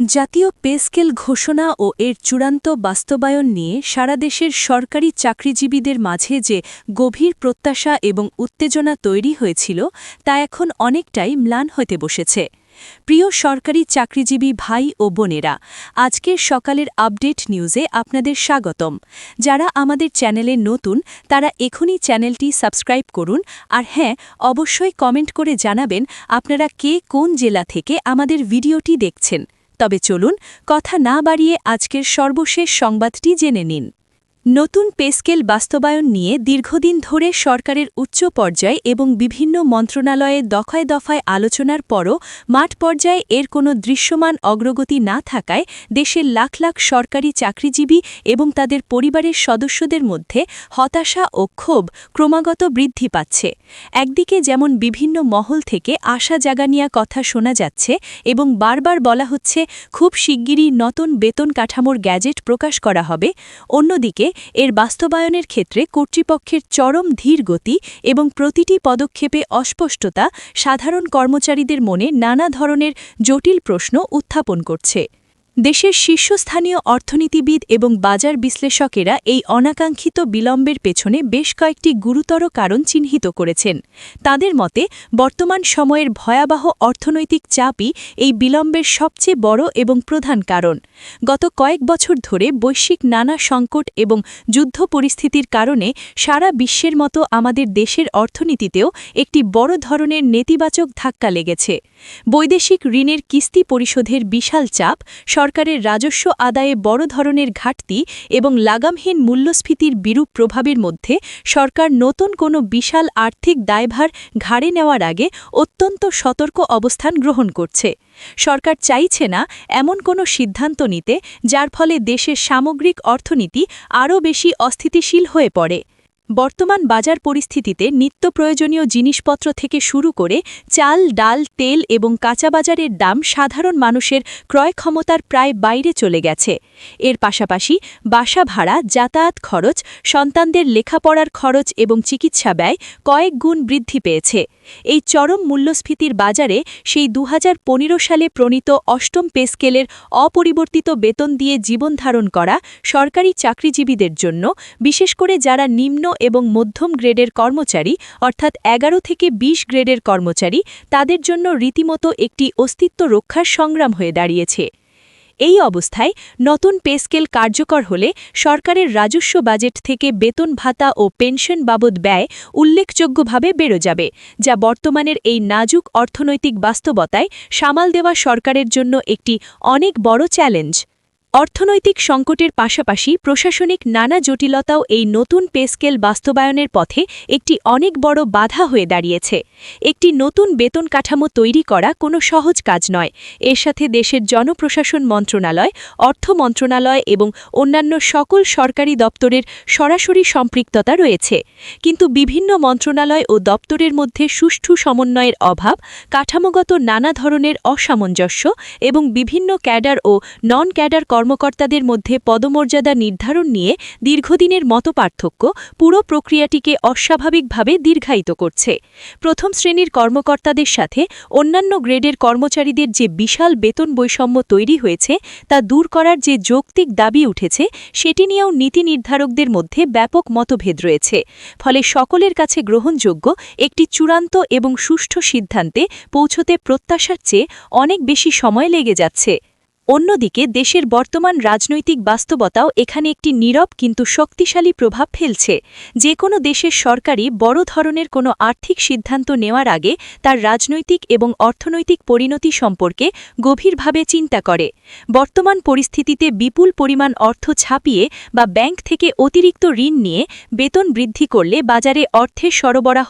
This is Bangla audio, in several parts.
জাতীয় পে স্কেল ঘোষণা ও এর চূড়ান্ত বাস্তবায়ন নিয়ে সারা দেশের সরকারি চাকরিজীবীদের মাঝে যে গভীর প্রত্যাশা এবং উত্তেজনা তৈরি হয়েছিল তা এখন অনেকটাই ম্লান হতে বসেছে। প্রিয় সরকারি চাকরিজীবী ভাই ও বোনেরা, আজকের সকালের আপডেট নিউজে আপনাদের স্বাগতম। যারা আমাদের চ্যানেলে নতুন তারা এখনই চ্যানেলটি সাবস্ক্রাইব করুন, আর হ্যাঁ, অবশ্যই কমেন্ট করে জানাবেন আপনারা কে কোন জেলা থেকে আমাদের ভিডিওটি দেখছেন। তবে চলুন কথা না বাড়িয়ে আজকের সর্বশেষ সংবাদটি জেনে নিন। নতুন পে স্কেল বাস্তবায়ন নিয়ে দীর্ঘদিন ধরে সরকারের উচ্চ পর্যায়ে এবং বিভিন্ন মন্ত্রণালয়ে দফায় দফায় আলোচনার পরও মাঠ পর্যায়ে এর কোনো দৃশ্যমান অগ্রগতি না থাকায় দেশের লাখ লাখ সরকারি চাকরিজীবী এবং তাদের পরিবারের সদস্যদের মধ্যে হতাশা ও ক্ষোভ ক্রমাগত বৃদ্ধি পাচ্ছে। একদিকে যেমন বিভিন্ন মহল থেকে আশা জাগানিয়া কথা শোনা যাচ্ছে এবং বারবার বলা হচ্ছে খুব শিগগিরই নতুন বেতন কাঠামোর গ্যাজেট প্রকাশ করা হবে, অন্যদিকে এর বাস্তবায়নের ক্ষেত্রে কর্তৃপক্ষের চরম ধীর গতি এবং প্রতিটি পদক্ষেপে অস্পষ্টতা সাধারণ কর্মচারীদের মনে নানা ধরনের জটিল প্রশ্ন উত্থাপন করছে। দেশের শীর্ষস্থানীয় অর্থনীতিবিদ এবং বাজার বিশ্লেষকেরা এই অনাকাঙ্ক্ষিত বিলম্বের পেছনে বেশ কয়েকটি গুরুতর কারণ চিহ্নিত করেছেন। তাদের মতে বর্তমান সময়ের ভয়াবহ অর্থনৈতিক চাপই এই বিলম্বের সবচেয়ে বড় এবং প্রধান কারণ। গত কয়েক বছর ধরে বৈশ্বিক নানা সংকট এবং যুদ্ধ পরিস্থিতির কারণে সারা বিশ্বের মতো আমাদের দেশের অর্থনীতিতেও একটি বড় ধরনের নেতিবাচক ধাক্কা লেগেছে। বৈদেশিক ঋণের কিস্তি পরিশোধের বিশাল চাপ, সরকারের রাজস্ব আদায়ে বড় ধরনের ঘাটতি এবং লাগামহীন মূল্যস্ফীতির বিরূপ প্রভাবের মধ্যে সরকার নতুন কোনো বিশাল আর্থিক দায়ভার ঘাড়ে নেওয়ার আগে অত্যন্ত সতর্ক অবস্থান গ্রহণ করছে। সরকার চাইছে না এমন কোনো সিদ্ধান্ত নিতে যার ফলে দেশের সামগ্রিক অর্থনীতি আরও বেশি অস্থিতিশীল হয়ে পড়ে। বর্তমান বাজার পরিস্থিতিতে নিত্য প্রয়োজনীয় জিনিসপত্র থেকে শুরু করে চাল, ডাল, তেল এবং কাঁচা বাজারের দাম সাধারণ মানুষের ক্রয় ক্ষমতার প্রায় বাইরে চলে গেছে। এর পাশাপাশি বাসা ভাড়া, যাতায়াত খরচ, সন্তানদের লেখাপড়ার খরচ এবং চিকিৎসা ব্যয় কয়েক গুণ বৃদ্ধি পেয়েছে। এই চরম মূল্যস্ফীতির বাজারে সেই ২০১৫ সালে প্রণীত অষ্টম পে স্কেলের অপরিবর্তিত বেতন দিয়ে জীবনধারণ করা সরকারি চাকরিজীবীদের জন্য, বিশেষ করে যারা নিম্ন এবং মধ্যম গ্রেডের কর্মচারী অর্থাৎ ১১ থেকে ২০ গ্রেডের কর্মচারী, তাদের জন্য রীতিমতো একটি অস্তিত্ব রক্ষার সংগ্রাম হয়ে দাঁড়িয়েছে। এই অবস্থায় নতুন পে স্কেল কার্যকর হলে সরকারের রাজস্ব বাজেট থেকে বেতন ভাতা ও পেনশন বাবদ ব্যয় উল্লেখযোগ্যভাবে বেড়ে যাবে, যা বর্তমানের এই নাজুক অর্থনৈতিক বাস্তবতায় সামাল দেওয়া সরকারের জন্য একটি অনেক বড় চ্যালেঞ্জ। অর্থনৈতিক সংকটের পাশাপাশি প্রশাসনিক নানা জটিলতাও এই নতুন পে স্কেল বাস্তবায়নের পথে একটি অনেক বড় বাধা হয়ে দাঁড়িয়েছে। একটি নতুন বেতন কাঠামো তৈরি করা কোনো সহজ কাজ নয়। এর সাথে দেশের জনপ্রশাসন মন্ত্রণালয়, অর্থ মন্ত্রণালয় এবং অন্যান্য সকল সরকারি দপ্তরের সরাসরি সম্পৃক্ততা রয়েছে। কিন্তু বিভিন্ন মন্ত্রণালয় ও দপ্তরের মধ্যে সুষ্ঠু সমন্বয়ের অভাব, কাঠামোগত নানা ধরনের অসামঞ্জস্য এবং বিভিন্ন ক্যাডার ও নন ক্যাডার কর্মকর্তাদের মধ্যে পদমর্যাদা নির্ধারণ নিয়ে দীর্ঘদিনের মতপার্থক্য পুরো প্রক্রিয়াটিকে অস্বাভাবিকভাবে দীর্ঘায়িত করছে। প্রথম শ্রেণীর কর্মকর্তাদের সাথে অন্যান্য গ্রেডের কর্মচারীদের যে বিশাল বেতন বৈষম্য তৈরি হয়েছে তা দূর করার যে যৌক্তিক দাবি উঠেছে, সেটি নিয়েও নীতি নির্ধারকদের মধ্যে ব্যাপক মতভেদ রয়েছে। ফলে সকলের কাছে গ্রহণযোগ্য একটি চূড়ান্ত এবং সুষ্ঠু সিদ্ধান্তে পৌঁছতে প্রত্যাশার চেয়ে অনেক বেশি সময় লেগে যাচ্ছে। অন্যদিকে দেশের বর্তমান রাজনৈতিক বাস্তবতাও এখানে একটি নীরব কিন্তু শক্তিশালী প্রভাব ফেলছে। যে কোনো দেশের সরকারই বড় ধরনের কোনো আর্থিক সিদ্ধান্ত নেওয়ার আগে তার রাজনৈতিক এবং অর্থনৈতিক পরিণতি সম্পর্কে গভীরভাবে চিন্তা করে। বর্তমান পরিস্থিতিতে বিপুল পরিমাণ অর্থ ছাপিয়ে বা ব্যাংক থেকে অতিরিক্ত ঋণ নিয়ে বেতন বৃদ্ধি করলে বাজারে অর্থের সরবরাহ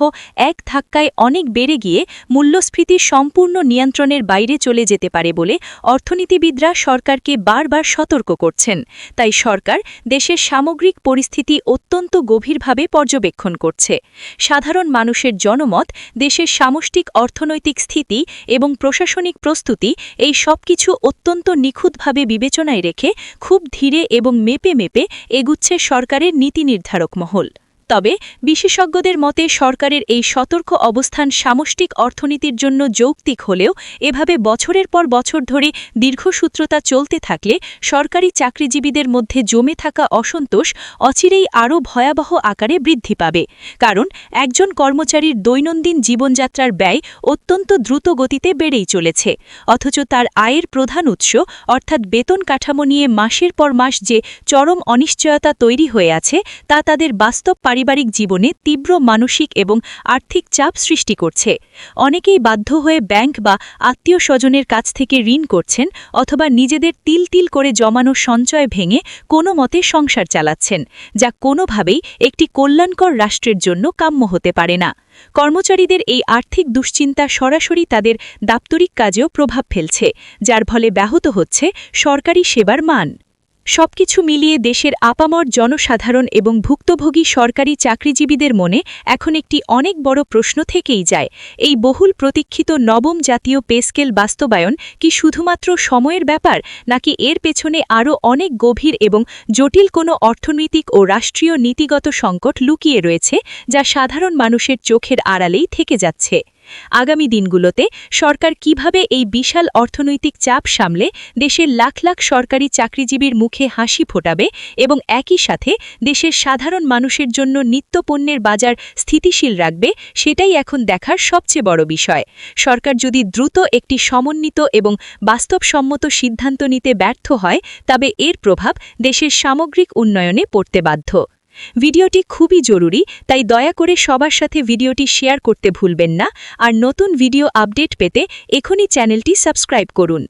এক ধাক্কায় অনেক বেড়ে গিয়ে মূল্যস্ফীতি সম্পূর্ণ নিয়ন্ত্রণের বাইরে চলে যেতে পারে বলে অর্থনীতিবিদরা সরকারকে বারবার সতর্ক করছেন। তাই সরকার দেশের সামগ্রিক পরিস্থিতি অত্যন্ত গভীরভাবে পর্যবেক্ষণ করছে। সাধারণ মানুষের জনমত, দেশের সামষ্টিক অর্থনৈতিক স্থিতি এবং প্রশাসনিক প্রস্তুতি, এই সবকিছু অত্যন্ত নিখুঁতভাবে বিবেচনায় রেখে খুব ধীরে এবং মেপে মেপে এগুচ্ছে সরকারের নীতি নির্ধারক মহল। তবে বিশেষজ্ঞদের মতে সরকারের এই সতর্ক অবস্থান সামষ্টিক অর্থনীতির জন্য যৌক্তিক হলেও এভাবে বছরের পর বছর ধরে দীর্ঘসূত্রতা চলতে থাকলে সরকারি চাকরিজীবীদের মধ্যে জমে থাকা অসন্তোষ অচিরেই আরও ভয়াবহ আকারে বৃদ্ধি পাবে। কারণ একজন কর্মচারীর দৈনন্দিন জীবনযাত্রার ব্যয় অত্যন্ত দ্রুত গতিতে বেড়েই চলেছে, অথচ তার আয়ের প্রধান উৎস অর্থাৎ বেতন কাঠামো নিয়ে মাসের পর মাস যে চরম অনিশ্চয়তা তৈরি হয়ে আছে তা তাদের বাস্তব পারিবারিক জীবনে তীব্র মানসিক এবং আর্থিক চাপ সৃষ্টি করছে। অনেকেই বাধ্য হয়ে ব্যাংক বা আত্মীয় স্বজনের কাছ থেকে ঋণ করছেন অথবা নিজেদের তিল তিল করে জমানো সঞ্চয় ভেঙে কোনো মতে সংসার চালাচ্ছেন, যা কোনোভাবেই একটি কল্যাণকর রাষ্ট্রের জন্য কাম্য হতে পারে না। কর্মচারীদের এই আর্থিক দুশ্চিন্তা সরাসরি তাদের দাপ্তরিক কাজেও প্রভাব ফেলছে, যার ফলে ব্যাহত হচ্ছে সরকারি সেবার মান। সবকিছু মিলিয়ে দেশের আপামর জনসাধারণ এবং ভুক্তভোগী সরকারি চাকরিজীবীদের মনে এখন একটি অনেক বড় প্রশ্ন থেকেই যায়, এই বহুল প্রতীক্ষিত নবম জাতীয় পে স্কেল বাস্তবায়ন কি শুধুমাত্র সময়ের ব্যাপার, নাকি এর পেছনে আরও অনেক গভীর এবং জটিল কোনো অর্থনৈতিক ও রাষ্ট্রীয় নীতিগত সংকট লুকিয়ে রয়েছে, যা সাধারণ মানুষের চোখের আড়ালেই থেকে যাচ্ছে। আগামী দিনগুলোতে সরকার কিভাবে এই বিশাল অর্থনৈতিক চাপ সামলে দেশের লাখ লাখ সরকারি চাকরিজীবীর মুখে হাসি ফোটাবে এবং একই সাথে দেশের সাধারণ মানুষের জন্য নিত্যপণ্যের বাজার স্থিতিশীল রাখবে, সেটাই এখন দেখার সবচেয়ে বড় বিষয়। সরকার যদি দ্রুত একটি সমন্বিত এবং বাস্তবসম্মত সিদ্ধান্ত নিতে ব্যর্থ হয়, তবে এর প্রভাব দেশের সামগ্রিক উন্নয়নে পড়তে বাধ্য। ভিডিওটি খুবই জরুরি, তাই দয়া করে সবার সাথে ভিডিওটি শেয়ার করতে ভুলবেন না। আর নতুন ভিডিও আপডেট পেতে এখনই চ্যানেলটি সাবস্ক্রাইব করুন।